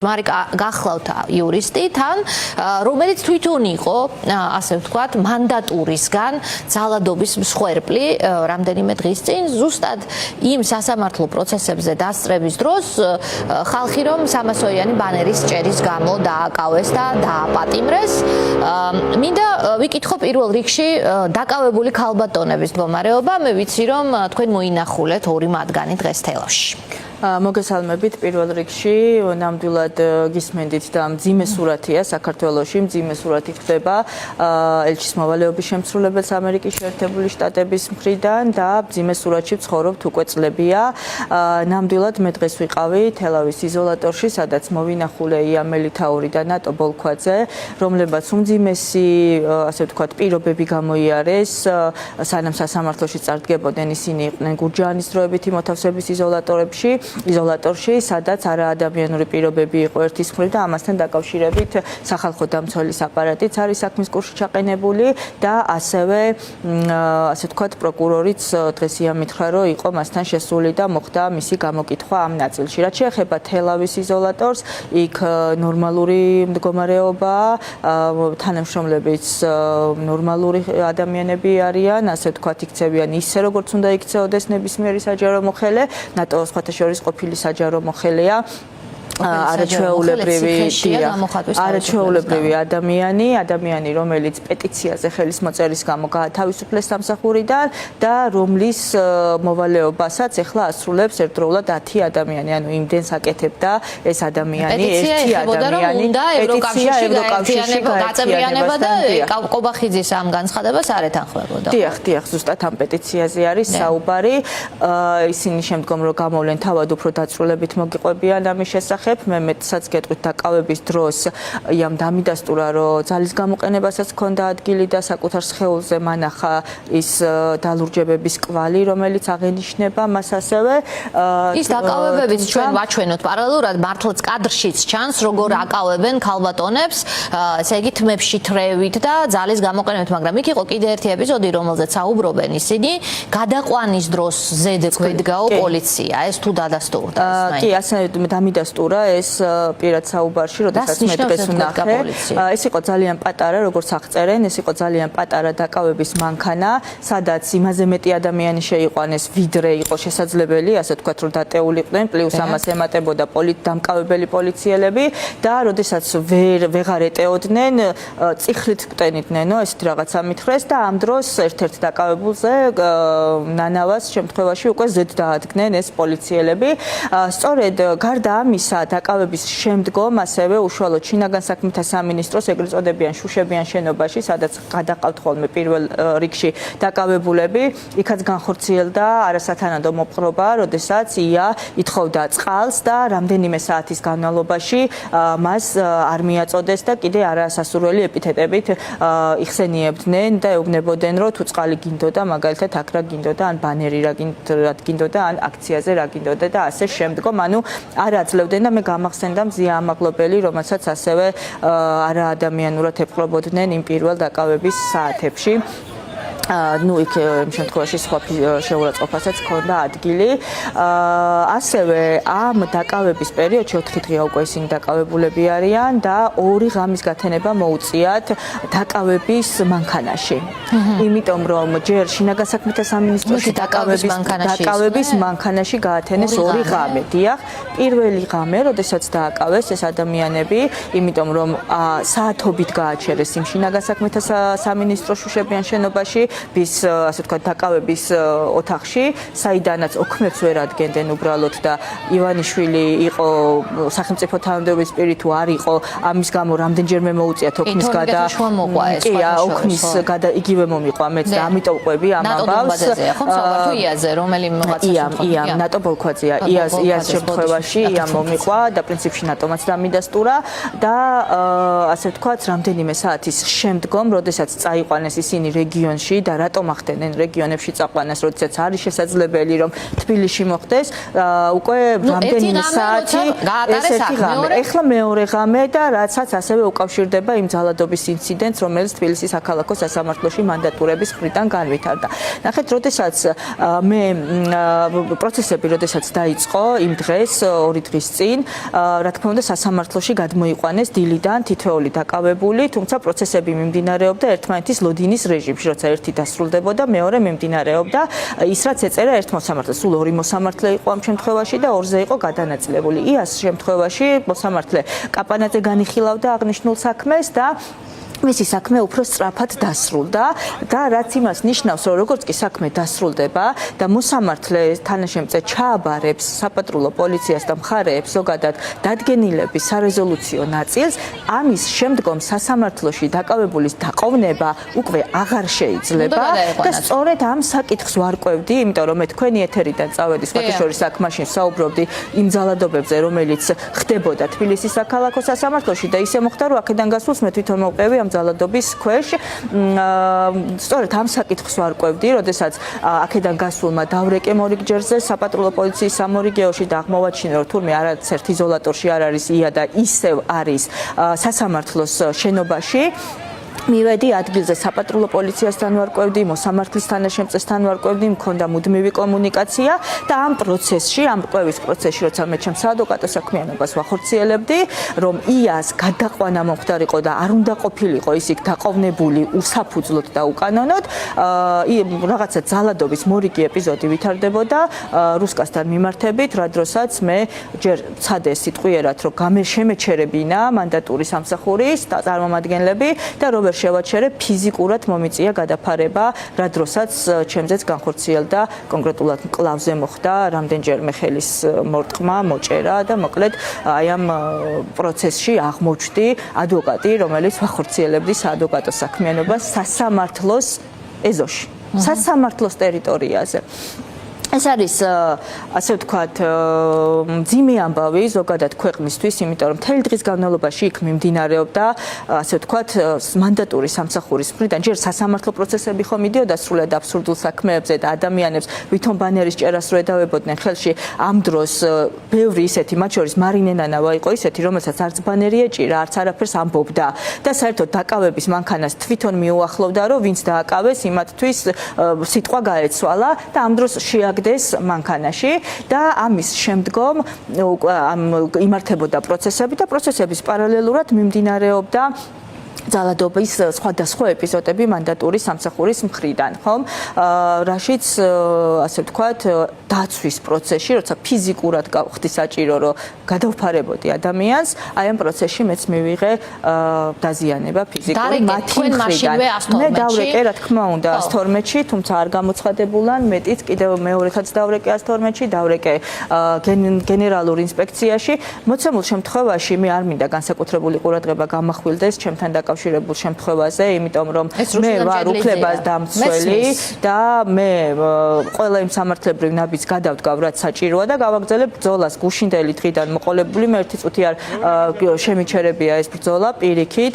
მარიკა გახლავთ იურისტი თან რომელიც თვითონ იყო ასე ვთქვათ მანდატურისგან ძალადობის მსხვერპლი რამდენიმე დღის წინ ზუსტად იმ სასამართლო პროცესებზე დასწრების დროს ხალხი რომ 300-იანი ბანერის ჭერის გამო დააკავეს და დააპატიმრეს მინდა ვიკითხო პირველ რიგში დაკავებული ქალბატონების მდგომარეობა მე ვიცი რომ თქვენ მოინახულეთ ორი მათგანი დღეს თელავში მოგესალმებით პირველ რიგში ნამდვილად გისმენდით და მძიმე სურათია საქართველოში მძიმე სურათი ხდება ელჩის მოვალეობის შემსრულებელს ამერიკის შეერთებული შტატების მხრიდან და მძიმე სურათში ცხოვრობთ უკვე წლებია ნამდვილად მე დღეს ვიყავი თელავის იზოლატორში სადაც მოვინახულე იამელი თაური და ნატო ბოლქვაძე რომლებაც უმძიმესი ასე ვთქვათ პირობები გამოიარეს სანამ სასამართლოში წარდგებოდნენ ისინი იყვნენ გურჯაანის დროებითი მოთავსების იზოლატორში, სადაც არაადამიანური პირობები იყო ერთის მხრივ და ამასთან დაკავშირებით სახალხო დამცველის აპარატიც არის საქმის კურსში ჩაყენებული და ასევე ასე ვთქვათ პროკურორიც დღეს იამითხრა რომ იყო მასთან შესული და მოხდა მისი გამოკითხვა ამ ნაწილში. რაც შეეხება თელავის იზოლატორს, იქ ნორმალური მდგომარეობაა, თანამშრომლებიც ნორმალური ადამიანები არიან, ასე ვთქვათ იქცევიან ისე როგორც უნდა იქცეოდეს ნებისმიერი საჯარო მოხელე, ნატო სხვათა შორის ყოფილი საჯარო მოხელეა არაჩვეულებრივი ადამიანი რომელიც პეტიციაზე ხელის მოწერის გამო გაათავისუფლეს სამსახურიდან და რომლის მოვალეობასაც ახლა ასრულებს ერთდროულად 10 ადამიანი ანუ იმდენს აკეთებდა ეს ადამიანი ერთი ადამიანი ევროკავშირში გაწევრიანება და კობახიძის ამ განცხადებას არ ეთანხმებოდა დიახ ზუსტად ამ პეტიციაზე არის საუბარი ისინი შემდგომ რომ გამოვლენ თავად უფრო დაწვრილებით მოგიყვებიან ამის შესახებ მე მეტსაც გეტყვით დაკავების დროს იამ დამიდასტურა რომ ძალის გამოყენებასაც ჰქონდა ადგილი და საკუთარ სხეულზე მანახა ის დალურჯებების კვალი რომელიც აღენიშნება მას ასევე ის დაკავებებიც ჩვენ ვაჩვენოთ პარალელურად მართლაც კადრშიც ჩანს როგორ აკავებენ ქალბატონებს ესე იგი თმებში თრევით და ძალის გამოყენებით მაგრამ იქ იყო კიდე ერთი ეპიზოდი რომელზეც საუბრობენ ისინი გადაყვანის დროს ზედ გვედგაო პოლიცია ეს თუ დადასტურდა კი ასე დამიდასტურა ეს პირად საუბარში, როდესაც მე დღეს ვნახე. ეს იყო ძალიან პატარა, როგორც აღწერენ, ეს იყო ძალიან პატარა დაკავების მანქანა, სადაც იმაზე მეტი ადამიანი შეიყვანეს, ვიდრე იყო შესაძლებელი, ასე ვთქვათ, რომ დატეულიყვნენ, პლუს ამას ემატებოდა დამკავებელი პოლიციელები და როდესაც ვეღარ ეტეოდნენ, წიხლით კვტენიდნენ, ესეთ რაღაცა მითხრეს და ამ დროს ერთ-ერთ დაკავებულზე ნანავას შემთხვევაში უკვე ზედ დაადგნენ ეს პოლიციელები. სწორედ გარდა ამისა დაკავების შემდგომ ასევე უშუალოდ შინაგან საქმეთა სამინისტროს ეგრეთ წოდებიან შუშებიან შენობაში, სადაც გადაყავთ ხოლმე პირველ რიგში დაკავებულები, იქაც განხორციელდა არასათანადო მოპყრობა, როდესაც ია ითხოვდა წყალს და რამდენიმე საათის განმავლობაში მას არ მიაწოდეს და კიდე არასასურველი ეპითეტებით იხსენიებდნენ და ეუბნებოდნენ, რომ თუ წყალი გინდოდა, მაგალითად აქ რა გინდოდა, ან ბანერი რა გინდოდა, ან აქციაზე რა გინდოდა და ასე შემდგომ, ანუ არ აძლევდნენ და მე გამახსენდა მზია ამაღლობელი, რომელსაც ასევე არაადამიანურად ეპყრობოდნენ იმ პირველ დაკავების საათებში. ნუ იქ იმ შემთხვევაში სხვა შეურაცხყოფასაც ჰქონდა ადგილი. ასევე ამ დაკავების პერიოდში 4 დღეა უკვე ისინი დაკავებულები არიან და 2 ღამის გათენება მოუწიათ დაკავების მანქანაში. იმიტომ რომ ჯერ შინაგან საქმეთა სამინისტროში დაკავების მანქანაში გაათენეს 2 ღამე. დიახ, პირველი ღამე, როდესაც დააკავეს ეს ადამიანები, იმიტომ რომ საათობით გააჩერეს იმ შინაგან საქმეთა სამინისტროს შუშებიან შენობაში bis ასე ვთქვათ დაკავების ოთახში, საიდანაც ოქმებს ვერ ადგენდნენ უბრალოდ და ივანიშვილი იყო სახელმწიფო თანამდებობის პირი თუ არ იყო, ამის გამო რამდენჯერმე მოუწიათ ოქმის იგივე მომიყვა მეც და ამიტომ ყვები ამ ამბავს. ია ნატო ბოლქვაძეა, იას შემთხვევაში ია მომიყვა და პრინციპში ნატომაც დამიდასტურა და ასე ვთქვათ რამდენიმე საათის შემდგომ, როდესაც წაიყვანეს ისინი რეგიონში და რატომ ახდენენ რეგიონებში წაყვანას, როდესაც არის შესაძლებელი რომ თბილისში მოხდეს, უკვე რამდენიმე საათი ეს ერთი ღამე. ეხლა მეორე ღამე და რაცაც ასევე უკავშირდება იმ ძალადობის ინციდენტს, რომელიც თბილისის საქალაქო სასამართლოში მანდატურების მხრიდან განვითარდა. ნახეთ, როდესაც მე პროცესები როდესაც დაიწყო იმ დღეს, 2 დღის წინ, რა თქმა უნდა, სასამართლოში გადმოიყვანეს დილიდან თითოეული დაკავებული, თუმცა პროცესები მიმდინარეობდა ერთმანეთის ლოდინის რეჟიმში, როცა ერთი დასრულდებოდა, მეორე მიმდინარეობდა ის, რაც ეწერა ერთ მოსამართლეს. სულ 2 მოსამართლე იყო ამ შემთხვევაში და 2-ზე იყო გადანაწილებული. იას შემთხვევაში მოსამართლე კაპანაძე განიხილავდა აღნიშნულ საქმეს და მისი საქმე უფრო სწრაფად დასრულდა და რაც იმას ნიშნავს, რომ როგორც კი საქმე დასრულდება და მოსამართლე თანაშემწე ჩააბარებს საპატრულო პოლიციას და მხარეებს ზოგადად დადგენილების სარეზოლუციო ნაწილს, ამის შემდგომ სასამართლოში დაკავებულის დაყოვნება უკვე აღარ შეიძლება და სწორედ ამ საკითხს ვარკვევდი, იმიტომ რომ მე თქვენი ეთერიდან წავედი სხვათა შორის აქ მაშინ საუბრობდი იმ ძალადობებზე, რომელიც ხდებოდა თბილისის საქალაქო სასამართლოში და ისე მოხდა, რომ აქედან გასულს მე თვითონ მოვყევი ამ ძალადობის ქვეშ. სწორედ ამ საკითხს ვარკვევდი, როდესაც აქედან გასულმა დავრეკე მორიგჯერზე საპატრულო პოლიციის სამორიგეოში და აღმოვაჩინა, რომ თურმე არაცერთ იზოლატორში არ არის ია და ისევ არის სასამართლოს შენობაში. მივედი ადგილზე საპატრულო პოლიციასთან ვარკვევდი, მოსამართლის თანაშემწესთან ვარკვევდი, მქონდა მუდმივი კომუნიკაცია და ამ პროცესში, ამ რკვევის პროცესში, როცა მე ჩემს საადვოკატო საქმიანობას ვახორციელებდი, რომ იას გადაყვანა მომხდარიყო და არ უნდა ყოფილიყო ის იქ დაყოვნებული უსაფუძვლოდ და უკანონოდ, რაღაცა ძალადობის მორიგი ეპიზოდი ვითარდებოდა რუსკასთან მიმართებით, რა დროსაც მე ჯერ ცადე სიტყვიერად, რომ შემეჩერებინა მანდატური სამსახურის წარმომადგენლები და რომ შევაჩერე ფიზიკურად მომიწია გადაფარება, რა დროსაც ჩემზეც განხორციელდა კონკრეტულად მკლავზე მოხდა რამდენჯერმე ხელის მორტყმა, მოჭერა და მოკლედ აი ამ პროცესში აღმოჩნდი ადვოკატი, რომელიც ვახორციელებდი საადვოკატო საქმიანობას სასამართლოს ეზოში, სასამართლოს ტერიტორიაზე. ეს არის ასე ვთქვათ მძიმე ამბავი ზოგადად ქვეყნისთვის, იმიტომ რომ მთელი დღის განმავლობაში იქ მიმდინარეობდა ასე ვთქვათ მანდატური სამსახურის მხრიდან ჯერ სასამართლო პროცესები ხომ მიდიოდა სრულად აბსურდულ საქმეებზე და ადამიანებს ვითომ ბანერის ჭერას რო ედავებოდნენ ხელში, ამ დროს ბევრი ისეთი, მათ შორის მარინე ნანავა იყო ისეთი, რომელსაც არც ბანერი ეჭირა, არც არაფერს ამბობდა და საერთოდ დაკავების მანქანას თვითონ მიუახლოვდა, რომ ვინც დააკავეს, იმათთვის სიტყვა გაეცვალა და ამ დროს des მანქანაში და ამის შემდგომ იმართებოდა პროცესები და პროცესების პარალელურად მიმდინარეობდა ძალადობის სხვადასხვა ეპიზოდები მანდატური სამსახურის მხრიდან, ხომ? რაშიც ასე ვთქვათ, დაცვის პროცესში, როცა ფიზიკურად გავხდი საჭირო, რომ გადავფარებოდი ადამიანს, აი ამ პროცესში მეც მივიღე დაზიანება ფიზიკური მათი მხრიდან. მე დავრეკე, რა თქმა უნდა, 112-ში, თუმცა არ გამოცხადებულან, მეტიც კიდევ მეორეხაც დავრეკე 112-ში, დავრეკე გენერალურ ინსპექციაში. მოცემულ შემთხვევაში მე არ მინდა განსაკუთრებული ყურადღება გამახვილდეს ჩემთან დაკავშირებულ შემთხვევაზე, იმიტომ რომ მე ვარ უფლებას დამცველი და მე ყველა იმ სამართლებრივ ნაბიჯს გადავდგავ, რაც საჭიროა და გავაგრძელებ ბრძოლას გუშინდელი დღიდან მოყოლებული. მე ერთი წუთი არ შემიჩერებია ეს ბრძოლა პირიქით.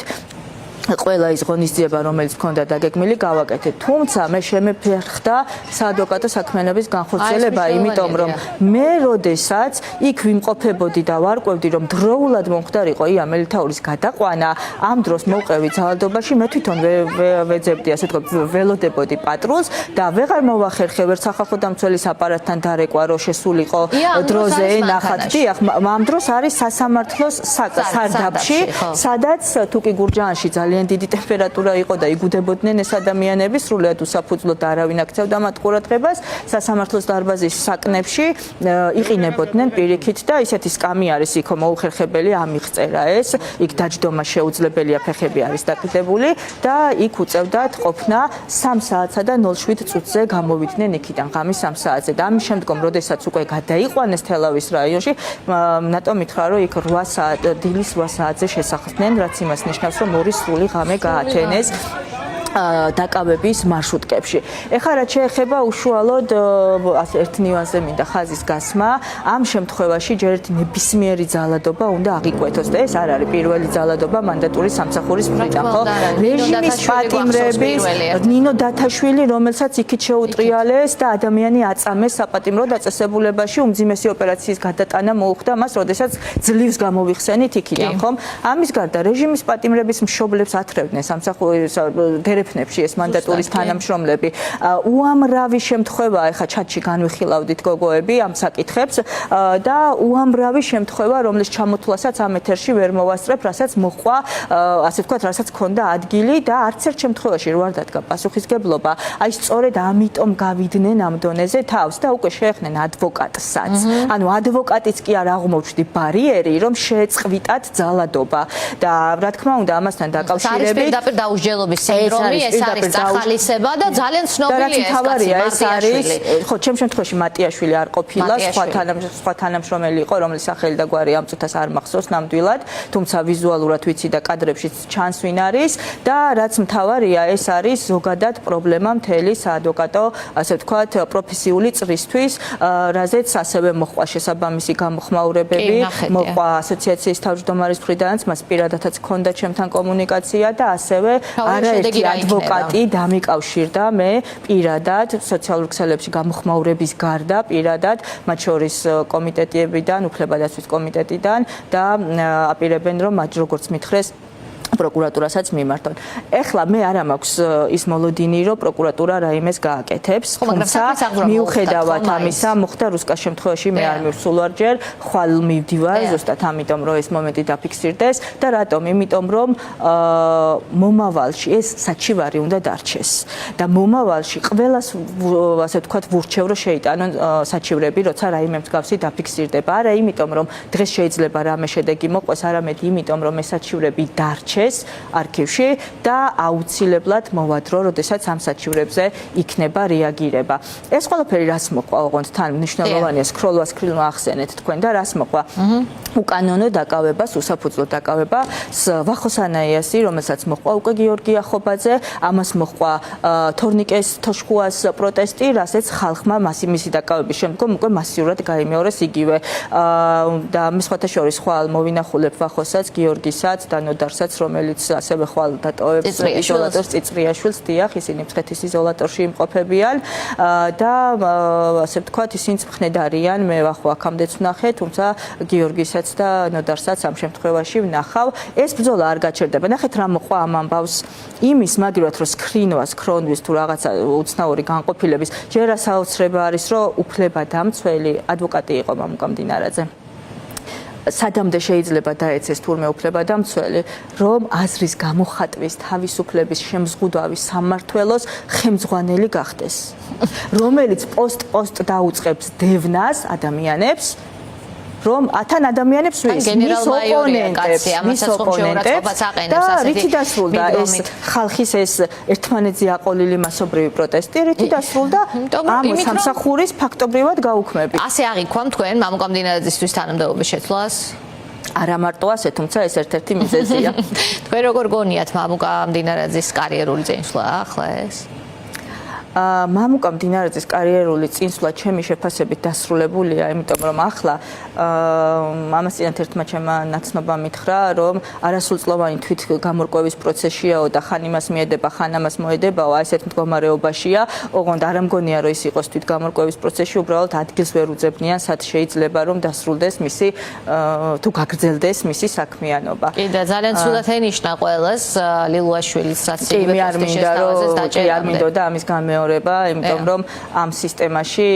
ყველა ის ღონისძიება, რომელიც მქონდა დაგეგმილი, გავაკეთე. თუმცა მე შემეფერხდა საადვოკატო საქმიანობის განხორციელება, იმიტომ რომ მე როდესაც იქ ვიმყოფებოდი და ვარკვევდი, რომ დროულად მომხდარიყო ია მელითაურის გადაყვანა, ამ დროს მოვყევი ძალადობაში, მე თვითონ ვეძებდი, ასე ვთქვათ, ველოდებოდი პატრულს და ვეღარ მოვახერხე ვერც სახალხო დამცველის აპარატთან დარეკვა, რომ შესულიყო დროზე ნახათ. დიახ, ამ დროს არის სასამართლოს სარდაფში, სადაც თუკი გურჯაანში ძალიან დიდი ტემპერატურა იყო და იგუდებოდნენ ეს ადამიანები, სრულიად უსაფუძვლოდ არავინ აქცევდა მათ ყურადღებას. სასამართლოს დარბაზის საკნებში იყინებოდნენ პირიქით და ისეთი სკამი არის იქ მოუხერხებელი, ამიღწერა ეს. იქ დაჯდომა შეუძლებელია, ფეხები არის დაკიდებული და იქ უწევდათ ყოფნა 3 საათსა და 07 წუთზე გამოვიდნენ იქიდან ღამის 3 საათზე და ამის შემდგომ, როდესაც უკვე გადაიყვანეს თელავის რაიონში, ნატო მითხრა, რომ იქ 8 საათ, დილის 8 საათზე შესახლდნენ, რაც იმას ნიშნავს, რომ ორი სრული ღამე გაათენეს. დაკავების მარშრუტკებში. ეხლა რაც შეეხება უშუალოდ ერთ ნიუანსზე მინდა ხაზის გასმა, ამ შემთხვევაში ჯერ ერთი ნებისმიერი ძალადობა უნდა აღიკვეთოს და ეს არ არის პირველი ძალადობა მანდატური სამსახურის მხრიდან, ხო? რეჟიმის პატიმრების ნინო დათაშვილი, რომელსაც იქით შეუტრიალეს და ადამიანი აწამეს საპატიმრო დაწესებულებაში, უმძიმესი ოპერაციის გადატანა მოუხდა მას, როდესაც ძლივს გამოვიხსენით იქიდან, ხომ? ამის გარდა რეჟიმის პატიმრების მშობლებს ათრევდნენ სამსახურის დერეფნებში ეს მანდატურის თანამშრომლები. უამრავი შემთხვევაა, ეხა ჩატში განვიხილავდით გოგოები ამ საკითხებს და უამრავი შემთხვევა, რომლის ჩამოთვლასაც ამ ეთერში ვერ მოვასწრებ, რასაც მოყვა, ასე ვთქვათ, რასაც ქონდა ადგილი და არც ერთ შემთხვევაში რო არ დადგა პასუხისგებლობა. აი სწორედ ამიტომ გავიდნენ ამ დონეზე თავს და უკვე შეეხნენ ადვოკატსაც. ანუ ადვოკატიც კი არ აღმოჩნდი ბარიერი, რომ შეეწყვიტათ ძალადობა და რა თქმა უნდა ამასთან დაკავშირებით არის პირდაპირ დაუსჯელობის სინდრომი, ეს არის წახალისება და ძალიან ცნობილია ეს არის. ხო, ჩემ შემთხვევაში მატიაშვილი არ ყოფილა, სხვა თანამშრომელი იყო, რომლის სახელი და გვარი ამ წუთას არ მახსოვს ნამდვილად, თუმცა ვიზუალურად ვიცი და კადრებშიც ჩანს ვინ არის და რაც მთავარია, ეს არის ზოგადად პრობლემა მთელი საადვოკატო, ასე ვთქვათ, პროფესიული წრისთვის, რაზეც ასევე მოყვა შესაბამისი გამოხმაურებები, მოყვა ასოციაციის თავმჯდომარის მხრიდანაც, მას პირადადაც ჰქონდა ჩემთან კომუნიკაცია და ასევე არაერთი ადვოკატი დამიკავშირდა მე პირადად სოციალურ ქსელებში გამოხმაურების გარდა პირადად მათ შორის კომიტეტებიდან, უფლებადაცვის კომიტეტიდან და აპირებენ რომ მათ როგორც მითხრეს პროკურატურასაც მიმართონ. ეხლა მე არ მაქვს ის მოლოდინი, რომ პროკურატურა რაიმეს გააკეთებს, თუმცა მიუხედავად ამისა, მოხდა რუსკას შემთხვევაში მე არ მივსულ ვარ ჯერ, ხვალ მივდივარ ზუსტად ამიტომ, რომ ეს მომენტი დაფიქსირდეს და რატომ? იმიტომ, რომ მომავალში ეს საჩივარი უნდა დარჩეს და მომავალში ყველას ასე ვთქვათ ვურჩევ, რომ შეიტანონ საჩივრები, როცა რაიმე მსგავსი დაფიქსირდება. არა იმიტომ, რომ დღეს შეიძლება რამე შედეგი მოყვეს, არამედ იმიტომ, რომ ეს საჩივრები დარჩეს არქივში და აუცილებლად მოვადრო, როდესაც ამ საჩივრებზე იქნება რეაგირება. ეს ყველაფერი რას მოყვა, ოღონდ თან მნიშვნელოვანია, სკროლვას ქრილმა ახსენეთ თქვენ და რას მოყვა? უკანონო დაკავებას, უსაფუძვლო დაკავებას ვახოსანაიასი, რომელსაც მოყვა უკვე გიორგი ახობაძე, ამას მოყვა თორნიკეს თოშქუას პროტესტი, რასაც ხალხმა მისი დაკავების შემდგომ უკვე მასიურად გაიმეორეს იგივე და სხვათა შორის ხვალ მოვინახულებ ვახოსაც, გიორგისაც და ნოდარსაც, რომელიც ასევე ხვალ დატოვებს იზოლატორს წიწრიაშვილს, დიახ, ისინი მცხეთის იზოლატორში იმყოფებიან და ასე ვთქვათ, ისინიც მხნედარიან, მე ვახო აქამდეც ვნახე, თუმცა გიორგისაც და ნოდარსაც ამ შემთხვევაში ვნახავ. ეს ბრძოლა არ გაჩერდება. ნახეთ რა მოყვა ამ ამბავს იმის მაგივრად, რომ სკრინვას, ქრონვის თუ რაღაცა უცნაური განყოფილების ჯერ საოცრება არის, რომ უფლებადამცველი ადვოკატი იყო მამუკა მდინარაძე. სადამდე შეიძლება დაეცეს თურმე უფლებადამცველი, რომ აზრის გამოხატვის, თავისუფლების შემზღუდვავის სამმართველოს ხელმძღვანელი გახდეს, რომელიც პოსტ დაუწყებს დევნას ადამიანებს, რომ თან ადამიანებს ვის მის ოპონენტებს და რითი დასრულდა ეს ხალხის ეს ერთმანეთზე აყოლილი მასობრივი პროტესტი, რითი დასრულდა ამ სამსახურის ფაქტობრივად გაუქმებით. ასე აღიქვამ თქვენ მამუკა მდინარაძისთვის თანამდებობის შეცვლას? არა მარტო ასე, თუმცა ეს ერთ-ერთი მიზეზია. თქვენ როგორ გონიათ მამუკა მდინარაძის კარიერული წინსვლა ახლა ეს? მამუკა მდინარაძის კარიერული წინსვლა ჩემი შეფასებით დასრულებულია, იმიტომ რომ ახლა ამას წინათ ერთმა ჩემმა ნაცნობამ მითხრა, რომ არასრულწლოვანი თვით გამორკვევის პროცესშიაო და ხან იმას მიედება, ხან ამას მოედებაო, ესეთ მდგომარეობაშია, ოღონდ არ მგონია, რომ ის იყოს თვით გამორკვევის პროცესში, უბრალოდ ადგილს ვერ უძებნიან, სად შეიძლება რომ დასრულდეს მისი თუ გაგრძელდეს მისი საქმიანობა. კი და ძალიან ცუდად ენიშნა ყველას ლილუაშვილის საცივი პოსტის შესთავაზეს დაჭერამდე. არ მინდოდა ამის გამეორება, იმიტომ რომ ამ სისტემაში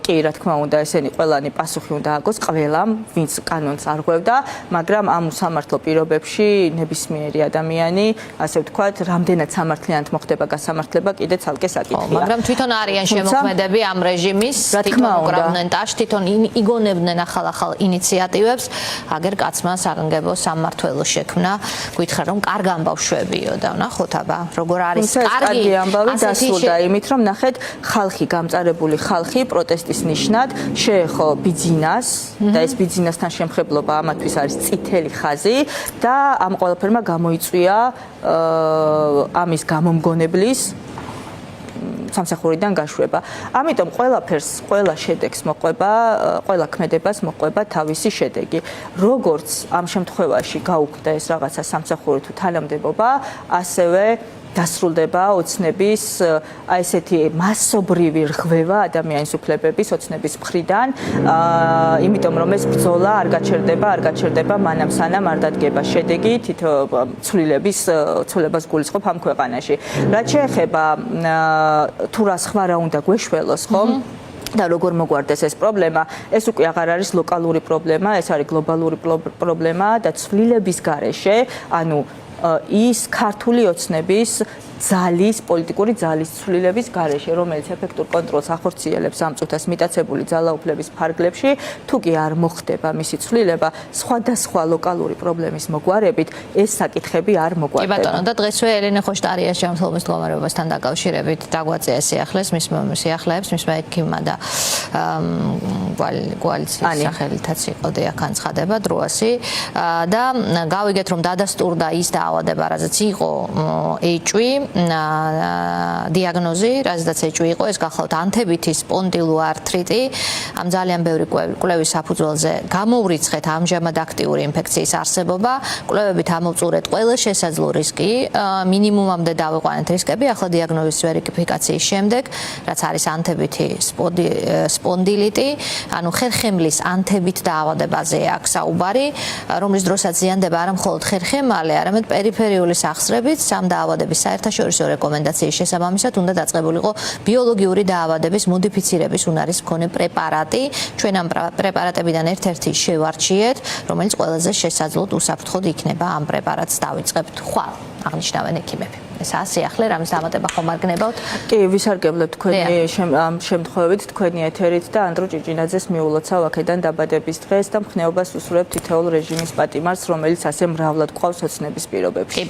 კი რა თქმა უნდა ესენი ყველანი პასუხი უნდა აგოს ყველამ, ვინც კანონს არღვევდა, მაგრამ ამ უსამართლო პირობებში ნებისმიერი ადამიანი, ასე ვთქვათ, რამდენად სამართლიანად მოხდება გასამართლება, კიდე ცალკე საკითხია. მაგრამ თვითონ არიან შემოქმედები ამ რეჟიმის, თვითონ უკრავდნენ ტაშ, თვითონ იგონებდნენ ახალ ინიციატივებს, აგერ კაცმა საგანგებო სამმართველო შექმნა, გითხრა რომ კარგ ამბავს შვებიო და ნახოთ აბა, როგორ არის კარგი ამბავი დასრულდა იმით, რომ ნახეთ ხალხი, გამწარებული ხალხი პროტესტის ნიშნად შეეხო ბიძინას და ეს ბიძინასთან შემხებლობა ამათთვის არის წითელი ხაზი და ამ ყველაფერმა გამოიწვია ამის გამომგონებლის სამსახურიდან გაშვება. ამიტომ ყველაფერს, ყველა შედეგს მოყვება, ყველა ქმედებას მოყვება თავისი შედეგი. როგორც ამ შემთხვევაში გაუქმდა ეს რაღაცა სამსახური თუ თანამდებობა, ასევე დასრულდება ოცნების აი ესეთი მასობრივი რღვევა ადამიანის უფლებების ოცნების მხრიდან, იმიტომ რომ ეს ბრძოლა არ გაჩერდება მანამ სანამ არ დადგება შედეგი თითო ცვლილებას გულისხმობ ამ ქვეყანაში. რაც შეეხება თუ რა სხვა რა უნდა გვეშველოს, ხო? და როგორ მოგვარდეს ეს პრობლემა, ეს უკვე აღარ არის ლოკალური პრობლემა, ეს არის გლობალური პრობლემა და ცვლილების გარეშე, ანუ ის ქართული ოცნების პოლიტიკური ძალის ცვლილების გარეშე, რომელიც ეფექტურ კონტროლს ახორციელებს ამ წუთას მიტაცებული ძალაუფლების ფარგლებში, თუ კი არ მოხდება მისი ცვლილება, სხვადასხვა ლოკალური პრობლემის მოგვარებით, ეს საკითხები არ მოგვარდება. კი ბატონო, და დღესვე ელენე ხოშტარიას ჯანმრთელობის მდგომარეობასთან დაკავშირებით დაგვაწია სიახლეს სიახლეებს მისმა ექიმმა და კოალიციის სახელითაც იყო დიახან ცხადება დროასი და გავიგეთ რომ დადასტურდა ის დაავადება, რაზეც იყო ეჭვი დიაგნოზი, რაზედაც ეჭვი იყო, ეს გახლავთ ანთებითი სპონდილოართრიტი. ამ ძალიან ბევრი კვლევის საფუძველზე გამოვრიცხეთ ამჟამად აქტიური ინფექციის არსებობა. კვლევებით ამოვწურეთ ყველა შესაძლო რისკი, მინიმუმამდე დავიყვანეთ რისკები, ახლა დიაგნოზის ვერიფიკაციის შემდეგ, რაც არის ანთებითი სპონდილიტი, ანუ ხერხემლის ანთებით დაავადებაზე აქვს საუბარი, რომლის დროსაც ზიანდება არა მხოლოდ ხერხემალი, არამედ პერიფერიული სახსრებით სამ დაავადების საერთაშორისო რეკომენდაციის შესაბამისად უნდა დაწყებულიყო ბიოლოგიური დაავადების მოდიფიცირების უნარის მქონე პრეპარატი. ჩვენ ამ პრეპარატებიდან ერთ-ერთი შევარჩიეთ, რომელიც ყველაზე შესაძლოდ უსაფრთხოდ იქნება ამ პრეპარატს დავიწყებთ ხვალ, აღნიშნავენ ექიმები. ეს სიახლე რამის დამატება ხომ არ გნებავთ? კი, ვისარგებლებ თქვენი ამ შემთხვევით თქვენი ეთერით და ანდრო ჭიჭინაძეს მიულოცავ აქედან დაბადების დღეს და მხნეობას უსურვებ თითოეულ რეჟიმის პატიმარს, რომელიც ასე მრავლად გვყავს ოცნების პირობებში.